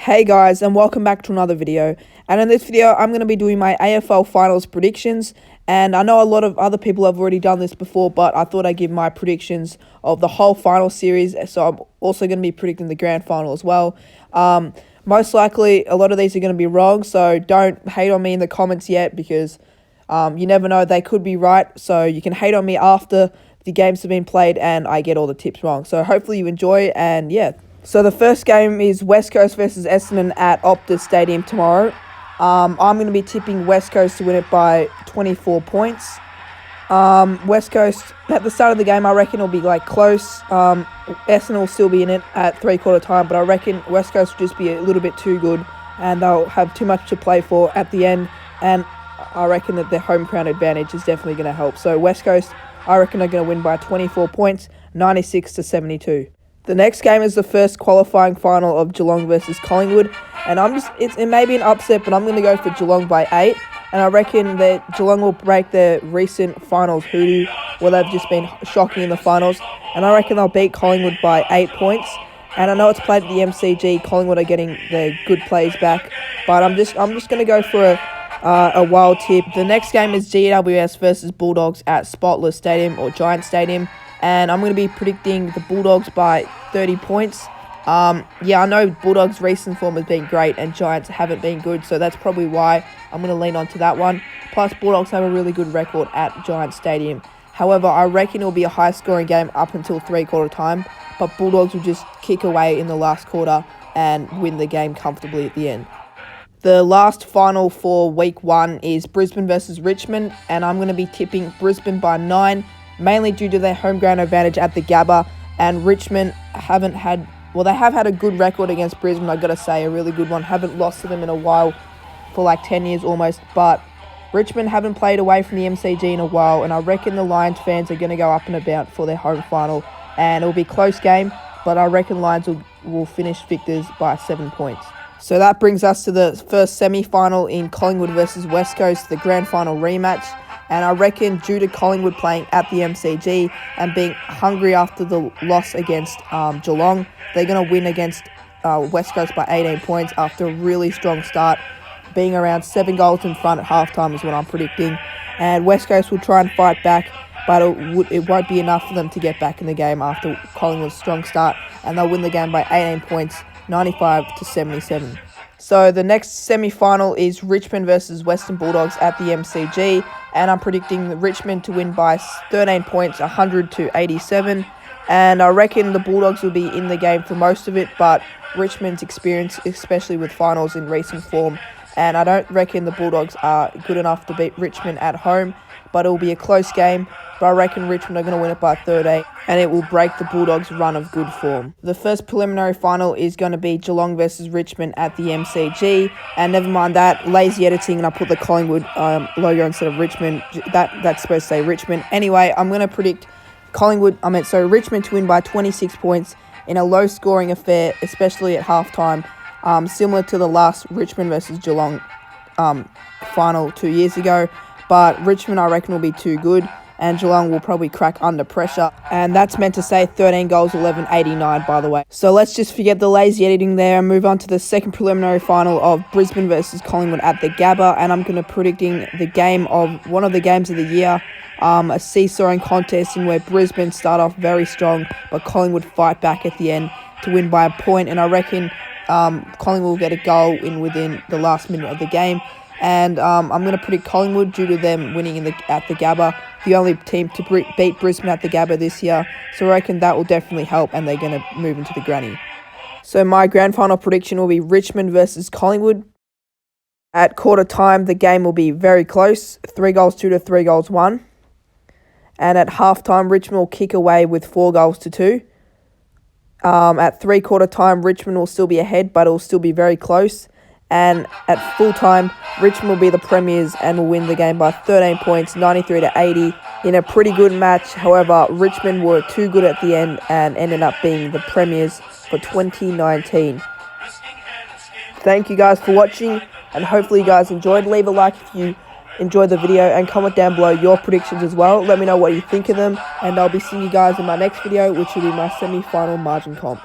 Hey guys, and welcome back to another video. And in this video, I'm going to be doing my AFL Finals predictions. And I know a lot of other people have already done this before, but I thought I'd give my predictions of the whole final series. So I'm also going to be predicting the grand final as well. Most likely, a lot of these are going to be wrong, so don't hate on me in the comments yet because you never know, they could be right. So you can hate on me after the games have been played and I get all the tips wrong. So hopefully you enjoy, and yeah. So the first game is West Coast versus Essendon at Optus Stadium tomorrow. I'm going to be tipping West Coast to win it by 24 points. West Coast, at the start of the game, I reckon it'll be close. Essendon will still be in it at three-quarter time, but I reckon West Coast will just be a little bit too good and they'll have too much to play for at the end. And I reckon that their home ground advantage is definitely going to help. So West Coast, I reckon they're going to win by 24 points, 96-72. The next game is the first qualifying final of Geelong versus Collingwood, and it may be an upset, but I'm going to go for Geelong by 8, and I reckon that Geelong will break their recent finals hoodoo, where they've just been shocking in the finals, and I reckon they'll beat Collingwood by 8 points. And I know it's played at the MCG. Collingwood are getting their good plays back, but I'm just going to go for a wild tip. The next game is GWS versus Bulldogs at Spotless Stadium or Giant Stadium. And I'm going to be predicting the Bulldogs by 30 points. I know Bulldogs' recent form has been great and Giants haven't been good, so that's probably why I'm going to lean onto that one. Plus, Bulldogs have a really good record at Giant Stadium. However, I reckon it'll be a high-scoring game up until three-quarter time, but Bulldogs will just kick away in the last quarter and win the game comfortably at the end. The last final for Week 1 is Brisbane versus Richmond, and I'm going to be tipping Brisbane by 9, mainly due to their home ground advantage at the Gabba, and Richmond have had a good record against Brisbane, I've got to say, a really good one. Haven't lost to them in a while, for 10 years almost, but Richmond haven't played away from the MCG in a while, and I reckon the Lions fans are going to go up and about for their home final, and it'll be a close game, but I reckon Lions will finish victors by 7 points. So that brings us to the first semi-final in Collingwood versus West Coast, the grand final rematch. And I reckon due to Collingwood playing at the MCG and being hungry after the loss against Geelong, they're going to win against West Coast by 18 points after a really strong start, being around 7 goals in front at halftime is what I'm predicting. And West Coast will try and fight back, but it won't be enough for them to get back in the game after Collingwood's strong start, and they'll win the game by 18 points, 95-77. So the next semi-final is Richmond versus Western Bulldogs at the MCG, and I'm predicting Richmond to win by 13 points, 100-87. And I reckon the Bulldogs will be in the game for most of it, but Richmond's experience, especially with finals in recent form, and I don't reckon the Bulldogs are good enough to beat Richmond at home, but it will be a close game. But I reckon Richmond are going to win it by 13, and it will break the Bulldogs' run of good form. The first preliminary final is going to be Geelong versus Richmond at the MCG, and never mind that, lazy editing, and I put the Collingwood logo instead of Richmond. That's supposed to say Richmond. Anyway, I'm going to predict Richmond to win by 26 points in a low-scoring affair, especially at halftime, similar to the last Richmond versus Geelong final 2 years ago. But Richmond, I reckon, will be too good, and Geelong will probably crack under pressure. And that's meant to say 13 goals, 11, 89, by the way. So let's just forget the lazy editing there and move on to the second preliminary final of Brisbane versus Collingwood at the Gabba. And I'm going to be predicting the game of one of the games of the year, a seesawing contest in where Brisbane start off very strong, but Collingwood fight back at the end to win by a point. And I reckon Collingwood will get a goal in within the last minute of the game. And I'm going to predict Collingwood due to them winning at the Gabba, the only team to beat Brisbane at the Gabba this year. So I reckon that will definitely help, and they're going to move into the granny. So my grand final prediction will be Richmond versus Collingwood. At quarter time, the game will be very close, 3-2 to 3-1. And at halftime, Richmond will kick away with 4-2. At three-quarter time, Richmond will still be ahead, but it will still be very close. And at full time, Richmond will be the premiers and will win the game by 13 points, 93-80, in a pretty good match. However, Richmond were too good at the end and ended up being the premiers for 2019. Thank you guys for watching, and hopefully you guys enjoyed. Leave a like if you enjoyed the video, and comment down below your predictions as well. Let me know what you think of them, and I'll be seeing you guys in my next video, which will be my semi-final margin comp.